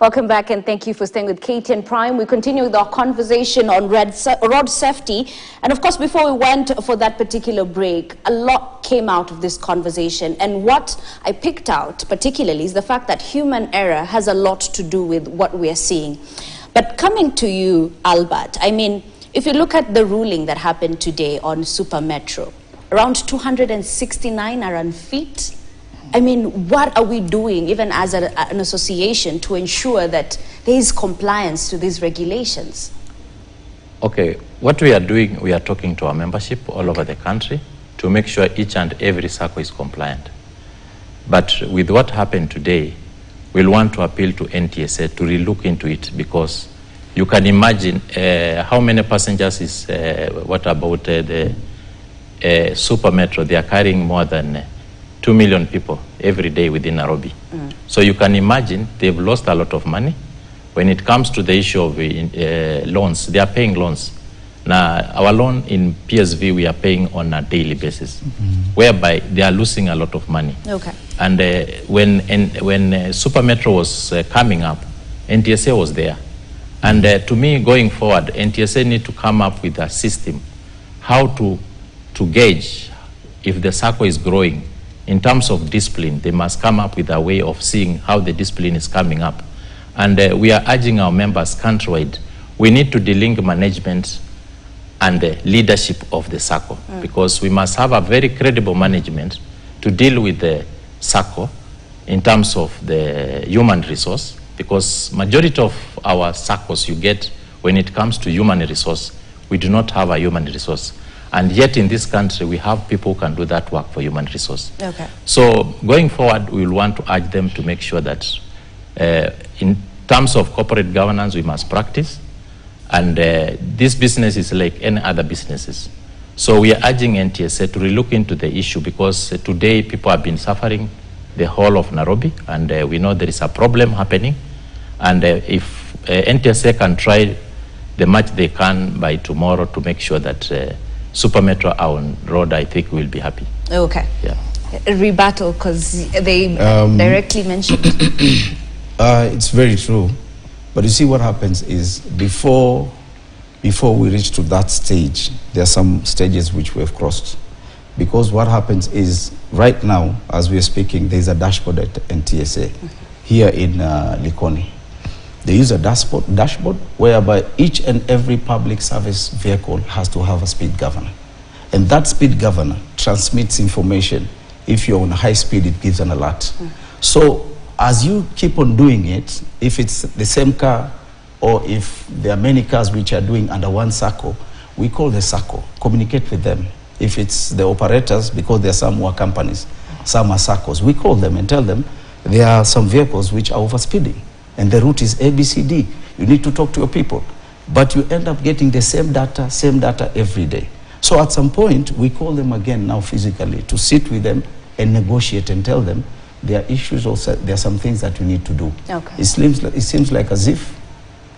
Welcome back and thank you for staying with KTN Prime. We continue with our conversation on road safety. And of course, before we went for that particular break, a lot came out of this conversation. And what I picked out particularly is the fact that human error has a lot to do with what we are seeing. But coming to you, Albert, I mean, if you look at the ruling that happened today on Super Metro, around 269 are unfit. I mean, what are we doing, even as an association, to ensure that there is compliance to these regulations? Okay, what we are doing, we are talking to our membership all over the country to make sure each and every SACCO is compliant. But with what happened today, we'll want to appeal to NTSA to relook into it, because you can imagine how many passengers is, what about the Super Metro? They are carrying more than 2 million people every day within Nairobi. So you can imagine they've lost a lot of money. When it comes to the issue of loans, they are paying loans. Now, our loan in PSV, we are paying on a daily basis, whereby they are losing a lot of money. Okay. And when Super Metro was coming up, NTSA was there. And to me, going forward, NTSA need to come up with a system how to gauge if the SACCO is growing. In terms of discipline, they must come up with a way of seeing how the discipline is coming up. And we are urging our members countrywide, we need to delink management and the leadership of the SACCO, because we must have a very credible management to deal with the SACCO in terms of the human resource, because majority of our SACCOs you get when it comes to human resource, we do not have a human resource. And yet in this country, we have people who can do that work for human resource. Okay. So going forward, we will want to urge them to make sure that in terms of corporate governance, we must practice. And this business is like any other businesses. So we are urging NTSA to relook into the issue, because today people have been suffering the whole of Nairobi, and we know there is a problem happening. And if NTSA can try the much they can by tomorrow to make sure that Super Metro on road, I think we'll be happy. Okay. Yeah. A rebuttal, because they directly mentioned. It's very true. But you see, what happens is before we reach to that stage, there are some stages which we have crossed. Because what happens is, right now, as we are speaking, there is a dashboard at NTSA here in Likoni. They use a dashboard whereby each and every public service vehicle has to have a speed governor. And that speed governor transmits information. If you're on high speed, it gives an alert. So as you keep on doing it, if it's the same car, or if there are many cars which are doing under one SACCO, we call the SACCO, communicate with them. If it's the operators, because there are some who are companies, some are SACCOs, we call them and tell them there are some vehicles which are overspeeding. And the route is ABCD. You need to talk to your people. But you end up getting the same data every day. So at some point, we call them again now physically to sit with them and negotiate and tell them there are issues, also there are some things that we need to do. Okay. It seems like as if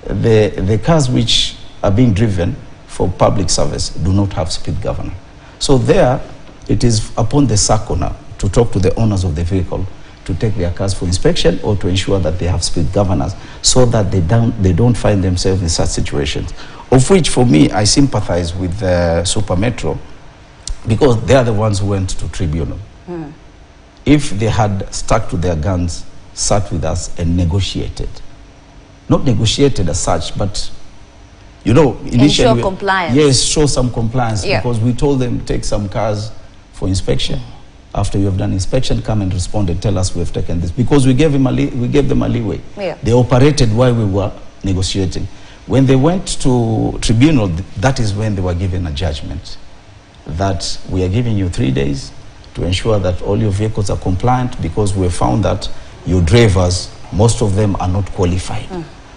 the cars which are being driven for public service do not have speed governor. So there, it is upon the SACCO now to talk to the owners of the vehicle to take their cars for inspection, or to ensure that they have speed governors, so that they don't find themselves in such situations. Of which, for me, I sympathize with Super Metro, because they are the ones who went to tribunal. If they had stuck to their guns, sat with us and negotiated, not negotiated as such, but you know, initially, ensure compliance. Yes, show some compliance, because we told them take some cars for inspection. After you have done inspection, come and respond and tell us we have taken this. Because we gave them a leeway. They operated while we were negotiating. When they went to tribunal, that is when they were given a judgment that we are giving you 3 days to ensure that all your vehicles are compliant, because we have found that your drivers, most of them are not qualified.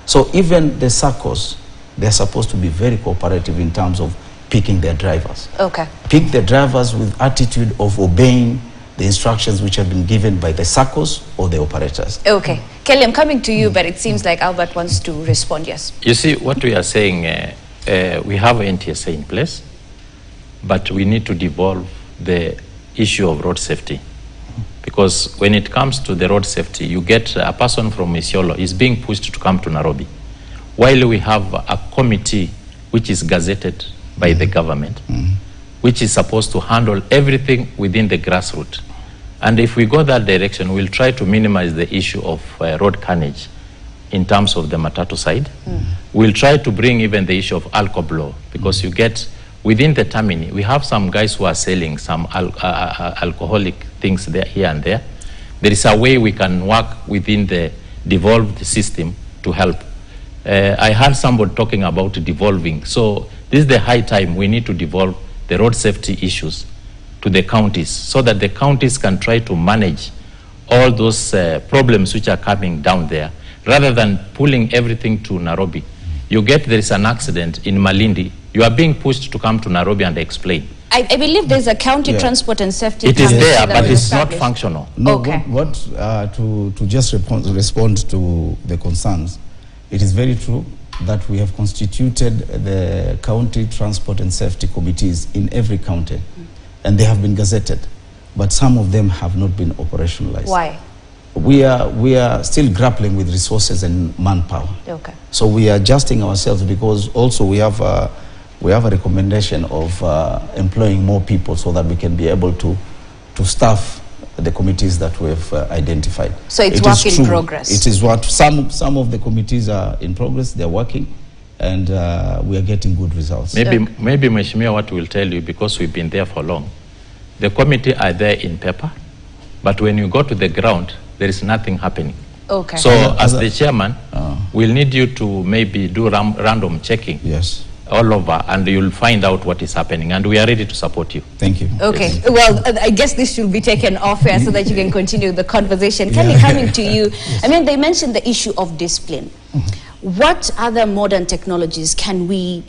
So even the SACCOs, they're supposed to be very cooperative in terms of picking their drivers. Okay. Pick the drivers with attitude of obeying the instructions which have been given by the SACCOs or the operators. Okay. Kelly, I'm coming to you, but it seems like Albert wants to respond. Yes. You see, what we are saying, we have NTSA in place, but we need to devolve the issue of road safety. Because when it comes to the road safety, you get a person from Isiolo is being pushed to come to Nairobi, while we have a committee which is gazetted by the government, which is supposed to handle everything within the grassroots. And if we go that direction, we'll try to minimize the issue of road carnage in terms of the Matatu side. We'll try to bring even the issue of alcohol, because you get within the termini, we have some guys who are selling some alcoholic things there, here and there. There is a way we can work within the devolved system to help. I heard somebody talking about devolving. So this is the high time we need to devolve the road safety issues to the counties, so that the counties can try to manage all those problems which are coming down there, rather than pulling everything to Nairobi. You get there is an accident in Malindi, you are being pushed to come to Nairobi and explain. I believe there's a county transport and safety. It is there, but it's not functional. No, okay. To just respond to the concerns, it is very true that we have constituted the county transport and safety committees in every county, and they have been gazetted, but some of them have not been operationalized. Why? We are still grappling with resources and manpower. Okay. So we are adjusting ourselves, because also we have a recommendation of employing more people so that we can be able to staff the committees that we have identified. So it's work in progress. It is what some of the committees are in progress. They're working, and we are getting good results. Maybe Mheshimiwa, what we'll tell you, because we've been there for long, the committee are there in paper, but when you go to the ground, there is nothing happening. Okay. So as the chairman, we'll need you to maybe do random checking. Yes. all over, and you'll find out what is happening, and we are ready to support you. Thank you. Okay, well, I guess this should be taken off here so that you can continue the conversation. Kelly, coming to you, yes. I mean, they mentioned the issue of discipline. What other modern technologies can we,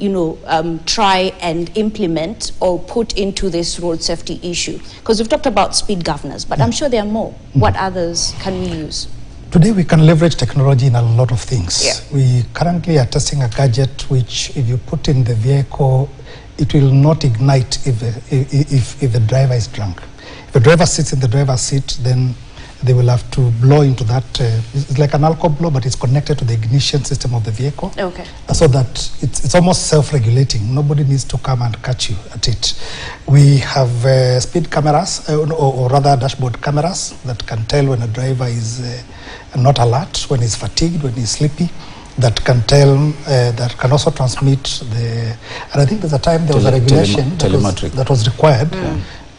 try and implement or put into this road safety issue? Because we've talked about speed governors, but I'm sure there are more. What others can we use? Today we can leverage technology in a lot of things. Yeah. We currently are testing a gadget which, if you put in the vehicle, it will not ignite if the driver is drunk. If the driver sits in the driver's seat, then they will have to blow into that. It's like an alcohol blow, but it's connected to the ignition system of the vehicle. Okay. So that it's almost self-regulating. Nobody needs to come and catch you at it. We have speed cameras, or rather dashboard cameras, that can tell when a driver is not alert, when he's fatigued, when he's sleepy. That can tell, that can also transmit the. And I think there's a time there was a regulation that was required.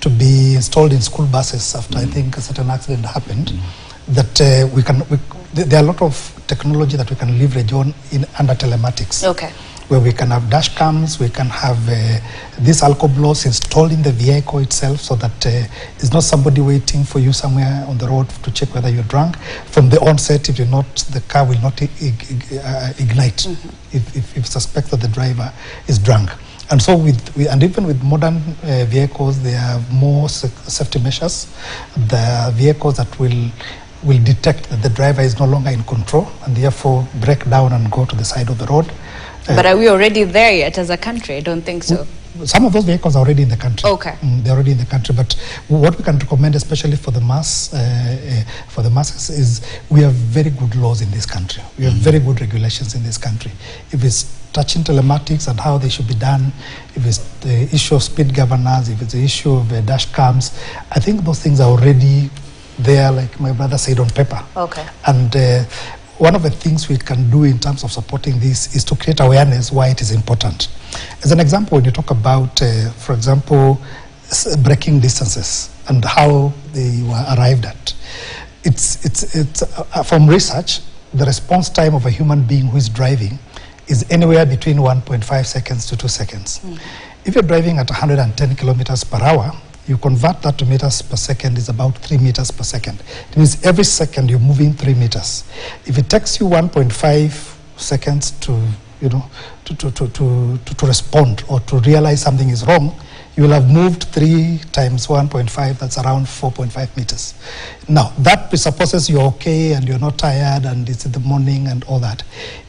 To be installed in school buses after I think a certain accident happened, that there are a lot of technology that we can leverage on under telematics. Okay. Where we can have dash cams, we can have these alcohol blows installed in the vehicle itself, so that it's not somebody waiting for you somewhere on the road to check whether you're drunk. From the onset, if you're not, the car will not ignite if suspect that the driver is drunk. And so, and even with modern vehicles, there are more safety measures. There are vehicles that will detect that the driver is no longer in control, and therefore break down and go to the side of the road. But are we already there yet as a country? I don't think so. Some of those vehicles are already in the country. Okay. They're already in the country. But what we can recommend, especially for the masses, is we have very good laws in this country. We have very good regulations in this country. If it's touching telematics and how they should be done, if it's the issue of speed governors, if it's the issue of dash cams, I think those things are already there, like my brother said, on paper. Okay. And one of the things we can do in terms of supporting this is to create awareness why it is important. As an example, when you talk about, for example, braking distances and how they were arrived at, it's from research, the response time of a human being who is driving is anywhere between 1.5 seconds to 2 seconds. If you're driving at 110 kilometers per hour, you convert that to meters per second, is about 3 meters per second. It means every second you're moving 3 meters. If it takes you 1.5 seconds to respond or to realize something is wrong, you will have moved 3 times 1.5, that's around 4.5 meters. Now, that presupposes you're okay and you're not tired and it's in the morning and all that.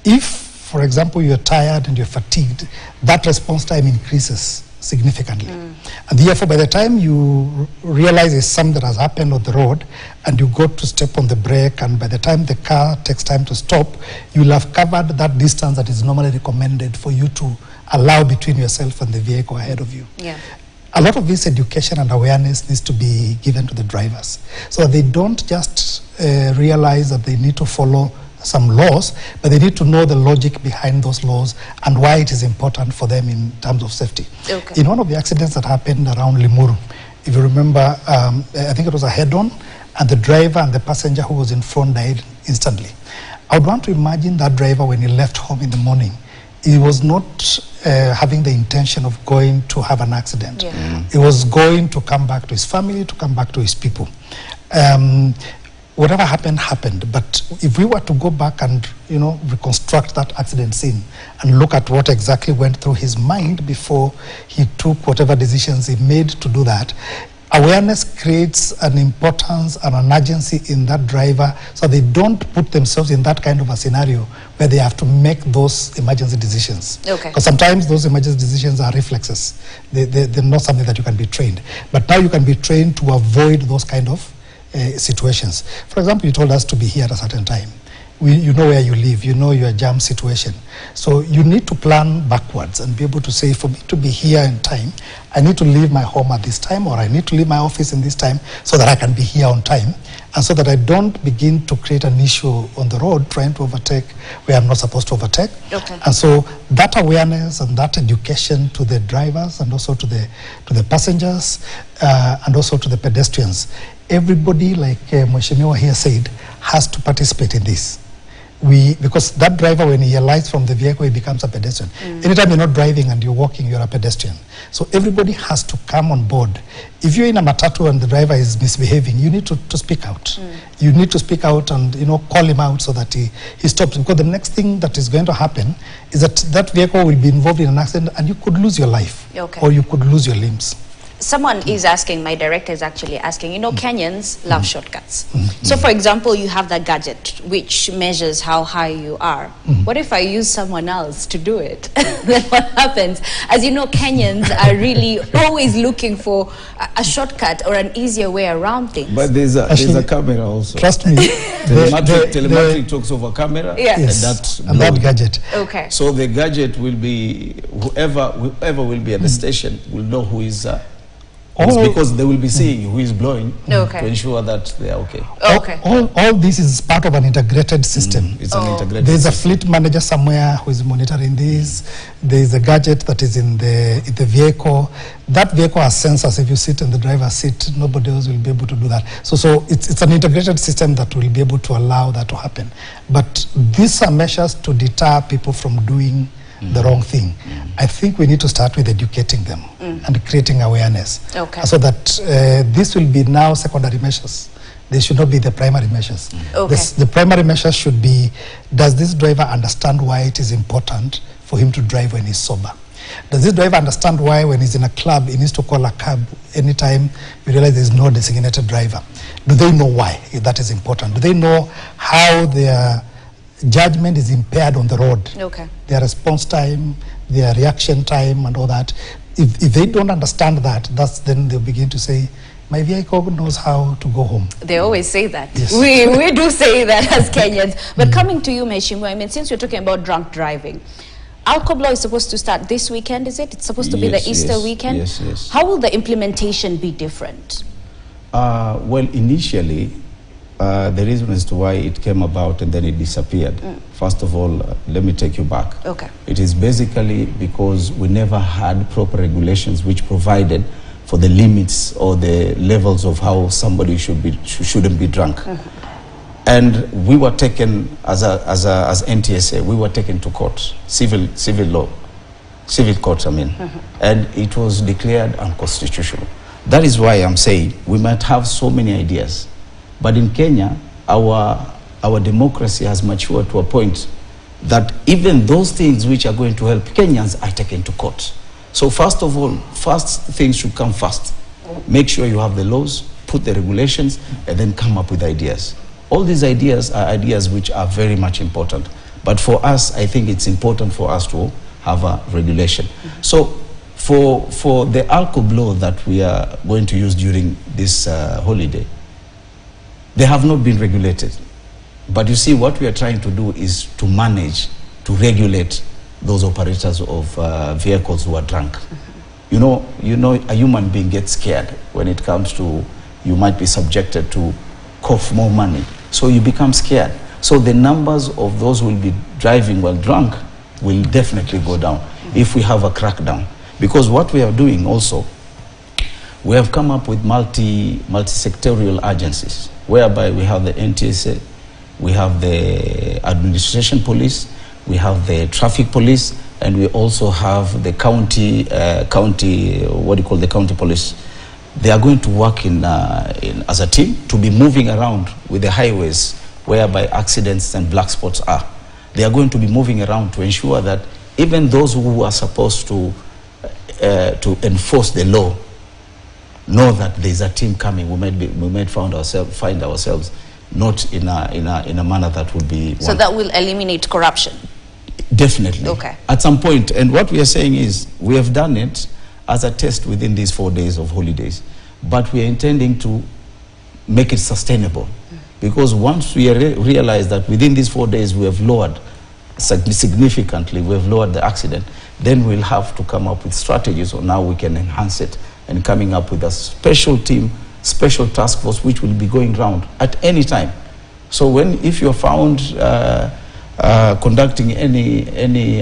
If, for example, you're tired and you're fatigued, that response time increases significantly. And therefore, by the time you realize it's something that has happened on the road and you go to step on the brake, and by the time the car takes time to stop, you'll have covered that distance that is normally recommended for you to allow between yourself and the vehicle ahead of you. Yeah. A lot of this education and awareness needs to be given to the drivers so that they don't just realize that they need to follow some laws, but they need to know the logic behind those laws and why it is important for them in terms of safety. Okay. In one of the accidents that happened around Limuru, if you remember, I think it was a head-on, and the driver and the passenger who was in front died instantly. I would want to imagine that driver, when he left home in the morning, he was not having the intention of going to have an accident. Yeah. He was going to come back to his family, to come back to his people. Whatever happened, happened. But if we were to go back and, reconstruct that accident scene and look at what exactly went through his mind before he took whatever decisions he made to do that, awareness creates an importance and an urgency in that driver so they don't put themselves in that kind of a scenario where they have to make those emergency decisions. Okay. Because sometimes those emergency decisions are reflexes. They're not something that you can be trained. But now you can be trained to avoid those kind of situations. For example, you told us to be here at a certain time. You know where you live, you know your jam situation. So you need to plan backwards and be able to say, for me to be here in time, I need to leave my home at this time, or I need to leave my office in this time so that I can be here on time, and so that I don't begin to create an issue on the road trying to overtake where I'm not supposed to overtake. Okay. And so that awareness and that education to the drivers and also to the passengers and also to the pedestrians, everybody, like Mheshimiwa here said, has to participate in this. Because that driver, when he alights from the vehicle, he becomes a pedestrian. Anytime you're not driving and you're walking, you're a pedestrian. So everybody has to come on board. If you're in a matatu and the driver is misbehaving, you need to speak out. You need to speak out and call him out so that he stops. Because the next thing that is going to happen is that vehicle will be involved in an accident and you could lose your life. Okay. Or you could lose your limbs. Someone is asking, my director is actually asking, Kenyans love shortcuts. So for example, you have that gadget which measures how high you are. What if I use someone else to do it? Then what happens? As you know, Kenyans are really always looking for a shortcut or an easier way around things. But there's a camera also. Trust me. Telemetry talks over camera. Yeah. Yes, and that gadget. Okay. So the gadget will be, whoever will be at the station will know who is because they will be seeing who is blowing to ensure that they are okay. Okay. All this is part of an integrated system. It's an integrated There's system. a fleet manager somewhere who is monitoring this. There's a gadget that is in the vehicle. That vehicle has sensors. If you sit in the driver's seat, nobody else will be able to do that. So it's an integrated system that will be able to allow that to happen. But these are measures to deter people from doing the wrong thing. I think we need to start with educating them and creating awareness. Okay. So that this will be now secondary measures. They should not be the primary measures. Okay. The primary measures should be, does this driver understand why it is important for him to drive when he's sober? Does this driver understand why when he's in a club he needs to call a cab anytime you realize there's no designated driver? Do they know why that is important? Do they know how their judgment is impaired on the road? Okay. Their response time, their reaction time and all that. If they don't understand that, then they'll begin to say, my vehicle knows how to go home. They always say that. Yes. We do say that as Kenyans. But coming to you, Mheshimiwa, since you're talking about drunk driving, alcohol law is supposed to start this weekend, is it? It's supposed to be the Easter weekend? Yes. How will the implementation be different? Well, initially, the reason as to why it came about and then it disappeared. First of all, let me take you back. Okay. It is basically because we never had proper regulations which provided for the limits or the levels of how somebody shouldn't be drunk. And we were taken as NTSA, we were taken to court, civil court, and it was declared unconstitutional. That is why I'm saying we might have so many ideas. But in Kenya, our democracy has matured to a point that even those things which are going to help Kenyans are taken to court. So first of all, first things should come first. Make sure you have the laws, put the regulations, and then come up with ideas. All these ideas are ideas which are very much important. But for us, I think it's important for us to have a regulation. So For the alcohol blow that we are going to use during this holiday, they have not been regulated. But you see, what we are trying to do is to manage, to regulate those operators of vehicles who are drunk. You know, a human being gets scared when it comes to, you might be subjected to cough more money. So you become scared. So the numbers of those who will be driving while drunk will definitely go down if we have a crackdown. Because what we are doing also, we have come up with multi-sectorial agencies, whereby we have the NTSA, we have the administration police, we have the traffic police, and we also have the county police. They are going to work as a team to be moving around with the highways whereby accidents and black spots are. They are going to be moving around to ensure that even those who are supposed to enforce the law know that there is a team coming. We might find ourselves not in a manner that would be. So that will eliminate corruption. Definitely. Okay. At some point, and what we are saying is we have done it as a test within these 4 days of holidays, but we are intending to make it sustainable, because once we realize that within these 4 days we have lowered significantly, we have lowered the accident, then we'll have to come up with strategies on how we can enhance it, and coming up with a special team, special task force, which will be going around at any time. So if you're found conducting any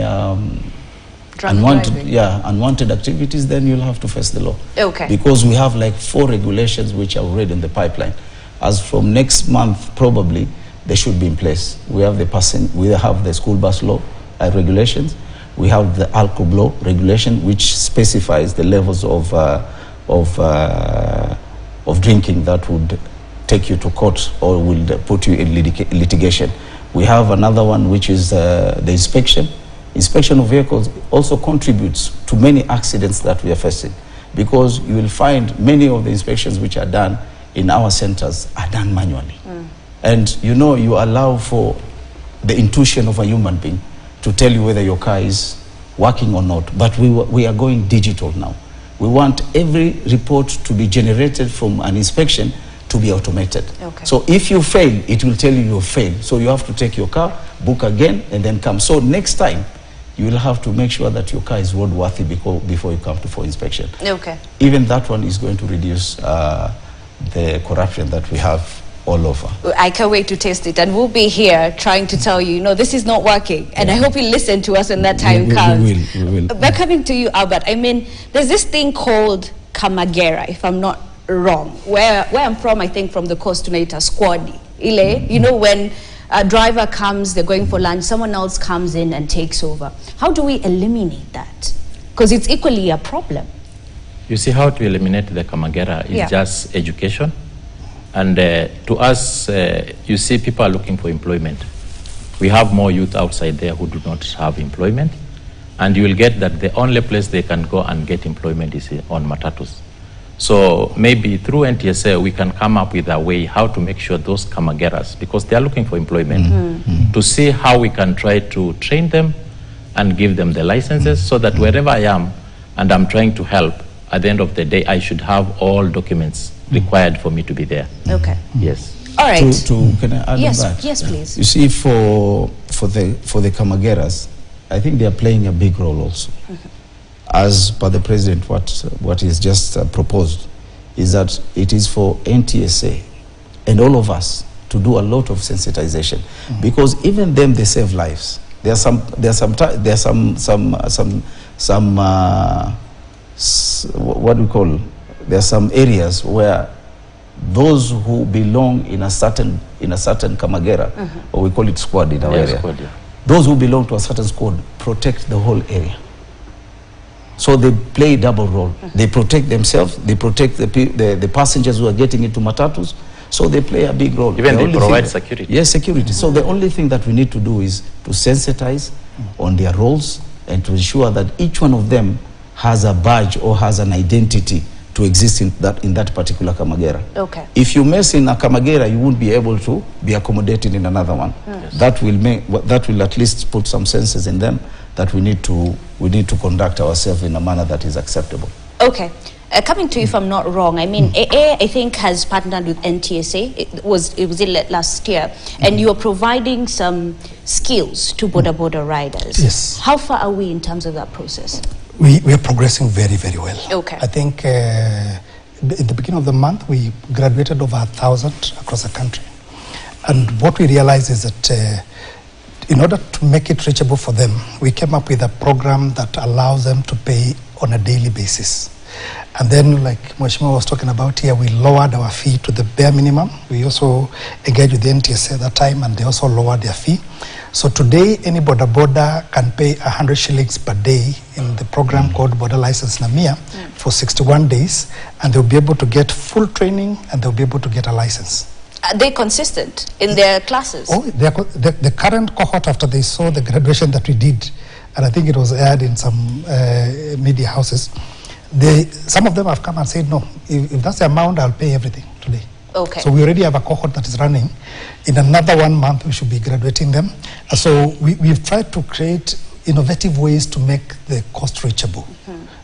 unwanted activities, then you'll have to face the law. Okay. Because we have like 4 regulations which are already in the pipeline. As from next month, probably they should be in place. We have the school bus law regulations. We have the alcohol law regulation, which specifies the levels of drinking that would take you to court or will put you in litigation. We have another one, which is the inspection. Inspection of vehicles also contributes to many accidents that we are facing, because you will find many of the inspections which are done in our centers are done manually. And you allow for the intuition of a human being to tell you whether your car is working or not. But we are going digital now. We want every report to be generated from an inspection to be automated. Okay. So if you fail, it will tell you failed. So you have to take your car, book again, and then come. So next time, you will have to make sure that your car is roadworthy before you come for inspection. Okay. Even that one is going to reduce the corruption that we have all over. I can't wait to test it, and we'll be here trying to tell you, this is not working, and I hope you listen to us when that time comes. We will. But coming to you, Albert, I mean, there's this thing called Kamagera, if I'm not wrong. Where I'm from, I think from the coast tunaita squadi. Ile, when a driver comes, they're going for lunch, someone else comes in and takes over. How do we eliminate that? Because it's equally a problem. You see, how to eliminate the Kamagera is just education. And to us, you see, people are looking for employment. We have more youth outside there who do not have employment. And you will get that the only place they can go and get employment is on matatus. So maybe through NTSA, we can come up with a way how to make sure those Kamageras, because they are looking for employment, to see how we can try to train them and give them the licenses, so that wherever I am and I'm trying to help, at the end of the day, I should have all documents required for me to be there. Okay. Yes. All right. Can I add on that? Yes, please. You see, for the Kamageras, I think they are playing a big role also. As per the president, what is just proposed is that it is for NTSA and all of us to do a lot of sensitization, because even them, they save lives. There are some what we call, there are some areas where those who belong in a certain Kamagera, or we call it squad in our area, squad, those who belong to a certain squad protect the whole area. So they play a double role. They protect themselves, they protect the passengers who are getting into matatus, so they play a big role. Even they provide security. Yes, security. So the only thing that we need to do is to sensitize on their roles and to ensure that each one of them has a badge or has an identity to exist in that particular Kamagera. Okay. If you mess in a Kamagera, you won't be able to be accommodated in another one. Yes. That will at least put some senses in them, that we need to conduct ourselves in a manner that is acceptable. Okay. Coming to you, if I'm not wrong, I mean, AA, I think, has partnered with NTSA. It was last year, and you are providing some skills to border riders. Yes. How far are we in terms of that process? We are progressing very, very well. Okay. I think in the beginning of the month, we graduated over 1,000 across the country. And what we realized is that in order to make it reachable for them, we came up with a program that allows them to pay on a daily basis. And then, like Mweshima was talking about here, we lowered our fee to the bare minimum. We also engaged with the NTSA at that time, and they also lowered their fee. So today, any border can pay 100 shillings per day in the program called Border License Namia for 61 days, and they'll be able to get full training, and they'll be able to get a license. Are they consistent in their classes? Oh, the current cohort, after they saw the graduation that we did, and I think it was aired in some media houses, some of them have come and said, no, if that's the amount, I'll pay everything today. Okay. So we already have a cohort that is running. In another 1 month, we should be graduating them. So we've tried to create innovative ways to make the cost reachable,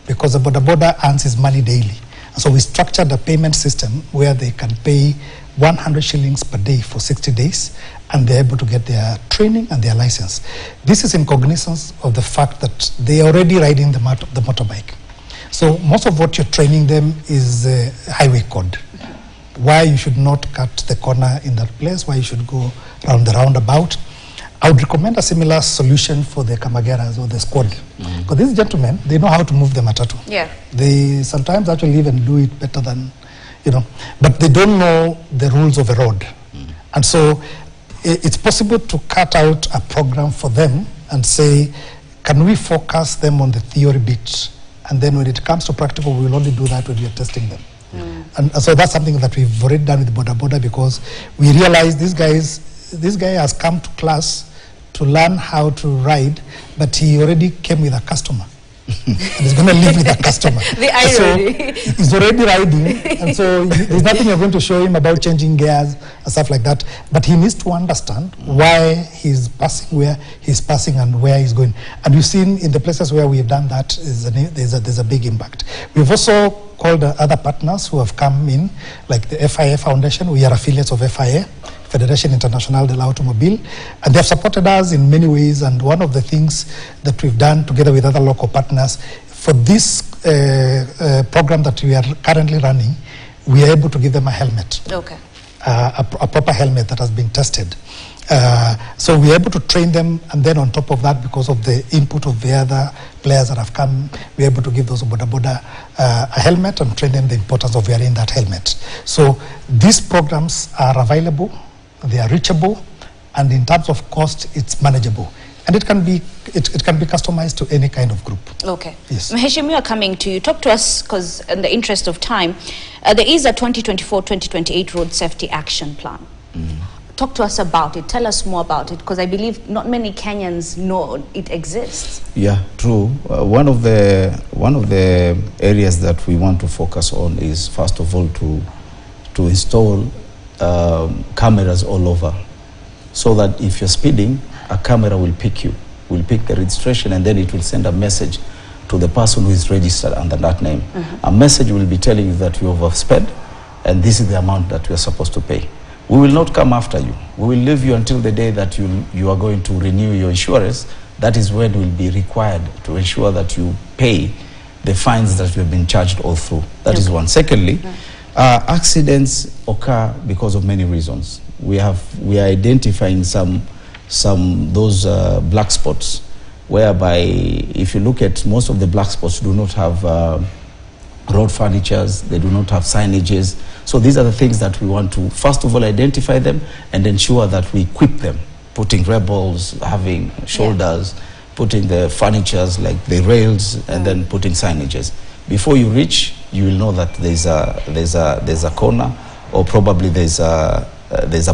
because the border earns his money daily. So we structured a payment system where they can pay 100 shillings per day for 60 days, and they're able to get their training and their license. This is in cognizance of the fact that they are already riding the motorbike. So most of what you're training them is highway code. Why you should not cut the corner in that place, why you should go around the roundabout. I would recommend a similar solution for the Kamageras or the squad. Because these gentlemen, they know how to move the matatu. Yeah. They sometimes actually even do it better than, but they don't know the rules of the road. And so it's possible to cut out a program for them and say, can we focus them on the theory bit? And then when it comes to practical, we will only do that when we are testing them. And so that's something that we've already done with border, because we realize this guy has come to class to learn how to ride, but he already came with a customer. And he's going to live with a customer. The irony. So he's already riding, and so there's nothing you're going to show him about changing gears and stuff like that. But he needs to understand why he's passing where he's passing and where he's going. And we've seen in the places where we've done that, there's a big impact. We've also called other partners who have come in, like the FIA Foundation. We are affiliates of FIA, Federation Internationale de l'Automobile, and they have supported us in many ways. And one of the things that we've done together with other local partners for this program that we are currently running, we are able to give them a helmet. Okay. A proper helmet that has been tested. So we're able to train them, and then on top of that, because of the input of the other players that have come, we're able to give those border a helmet and train them the importance of wearing that helmet. So these programs are available, they are reachable, and in terms of cost, it's manageable. And it can be customized to any kind of group. Okay. Yes. Mheshimiwa, coming to you, talk to us, because in the interest of time, there is a 2024-2028 Road Safety Action Plan. Talk to us about it. Tell us more about it, because I believe not many Kenyans know it exists. Yeah, true. One of the areas that we want to focus on is, first of all, to install cameras all over, so that if you're speeding, a camera will pick you, will pick the registration, and then it will send a message to the person who is registered under that name. A message will be telling you that you oversped, and this is the amount that you are supposed to pay. We will not come after you. We will leave you until the day that you are going to renew your insurance. That is when it will be required to ensure that you pay the fines that you have been charged all through. That is one. Secondly, accidents occur because of many reasons. We are identifying those black spots, whereby if you look at most of the black spots do not have road furnitures, they do not have signages. So these are the things that we want to, first of all, identify them and ensure that we equip them, putting rebels, having shoulders, putting the furnitures like the rails, and then putting signages. Before you reach, you will know that there's a corner, or probably there's a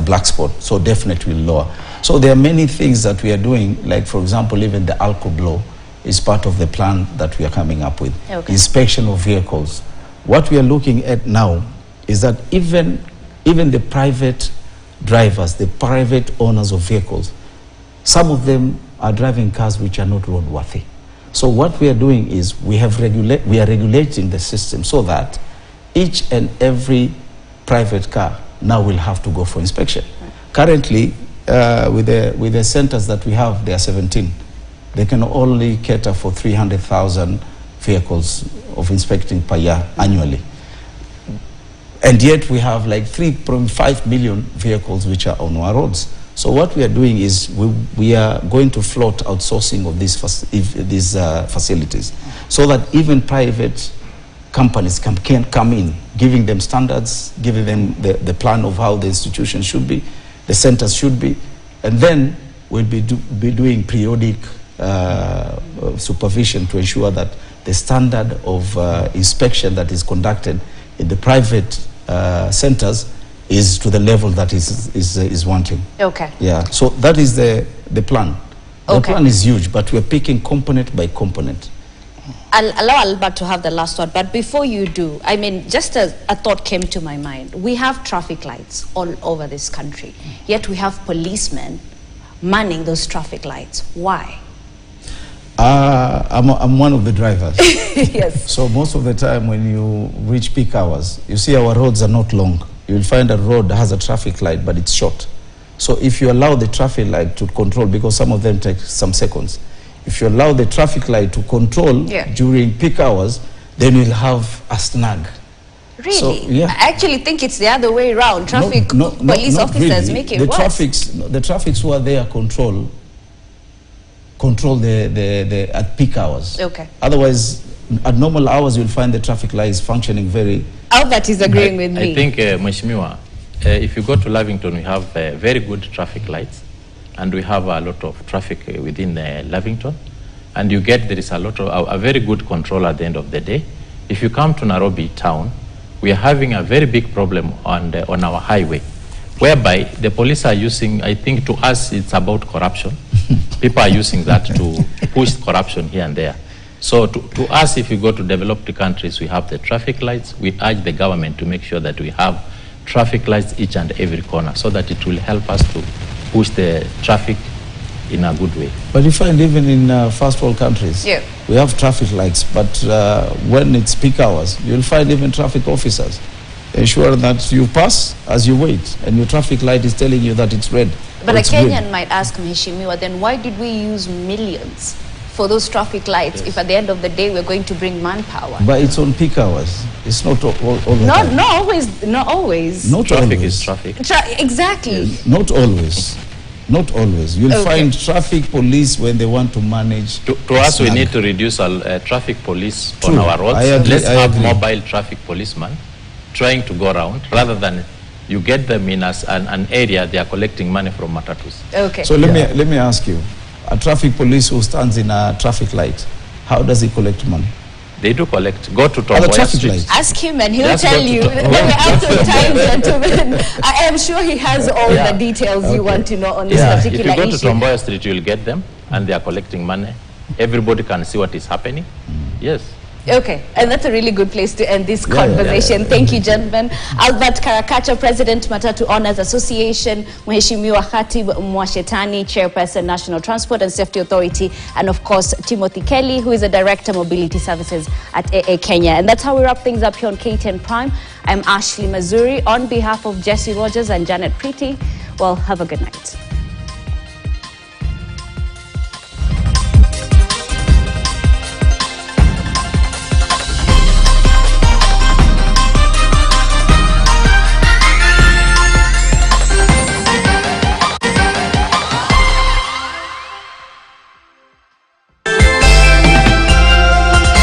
black spot. So definitely lower. So there are many things that we are doing, like for example, even the alcohol blow is part of the plan that we are coming up with. Okay. Inspection of vehicles. What we are looking at now is that even the private drivers, the private owners of vehicles, some of them are driving cars which are not roadworthy. So what we are doing is we are regulating the system so that each and every private car now will have to go for inspection. Currently, with the centers that we have, there are 17. They can only cater for 300,000 vehicles of inspecting per year annually. And yet we have like 3.5 million vehicles which are on our roads. So what we are doing is we are going to float outsourcing of these facilities so that even private companies can come in, giving them standards, giving them the plan of how the institution should be, the centers should be, and then we'll be doing periodic supervision to ensure that the standard of inspection that is conducted in the private centers is to the level that is wanting. Okay. Yeah, so that is the plan. The Okay. plan is huge, but we're picking component by component. I'll allow Albert to have the last word, but before you do, I mean, just a thought came to my mind. We have traffic lights all over this country, yet we have policemen manning those traffic lights. Why? I'm one of the drivers. Yes. So most of the time when you reach peak hours, you see our roads are not long. You'll find a road that has a traffic light, but it's short. So if you allow the traffic light to control, because some of them take some seconds, if you allow the traffic light to control during peak hours, then you'll have a snag. Really? So, yeah. I actually think it's the other way around. Traffic police officers really. make it the worse. The traffics who are there control the at peak hours. Okay. Otherwise, at normal hours, you'll find the traffic lights functioning very... Albert is agreeing with me. I think, Mheshimiwa, if you go to Lavington, we have very good traffic lights, and we have a lot of traffic within Lavington, and you get there is a lot of a very good control at the end of the day. If you come to Nairobi town, we are having a very big problem on our highway, whereby the police are using, I think to us it's about corruption. People are using that to push corruption here and there. So to us, if you go to developed countries, we have the traffic lights. We urge the government to make sure that we have traffic lights each and every corner so that it will help us to push the traffic in a good way. But you find even in first world countries, we have traffic lights, but when it's peak hours, you'll find even traffic officers ensure that you pass as you wait, and your traffic light is telling you that it's red. But a Kenyan might ask Mheshimiwa, then why did we use millions for those traffic lights if at the end of the day we're going to bring manpower? But it's on peak hours. It's not all the time. Not always. Not always. Not traffic always. is traffic. Exactly. Not always. Not always. You'll find traffic police when they want to manage. To us, we need to reduce traffic police on our roads. Let's have mobile traffic policemen trying to go around rather than you get them in an area they are collecting money from matatus. Okay. So let me ask you, a traffic police who stands in a traffic light, how does he collect money? They do collect. Go to Tomboya Street. Ask him and he'll tell you. Let me have some time, gentlemen. I am sure he has all the details you want to know on this particular issue. If you go to Tomboya Street, you'll get them, and they are collecting money. Everybody can see what is happening. Yes. Okay, and that's a really good place to end this conversation. Thank you, gentlemen. Albert Karakacha, President, Matatu Owners Association, Mheshimiwa Khatib Mwashetani, Chairperson, National Transport and Safety Authority, and of course, Timothy Kelly, who is the Director, Mobility Services at AA Kenya. And that's how we wrap things up here on KTN Prime. I'm Ashley Mazuri on behalf of Jesse Rogers and Janet Preeti. Well, have a good night.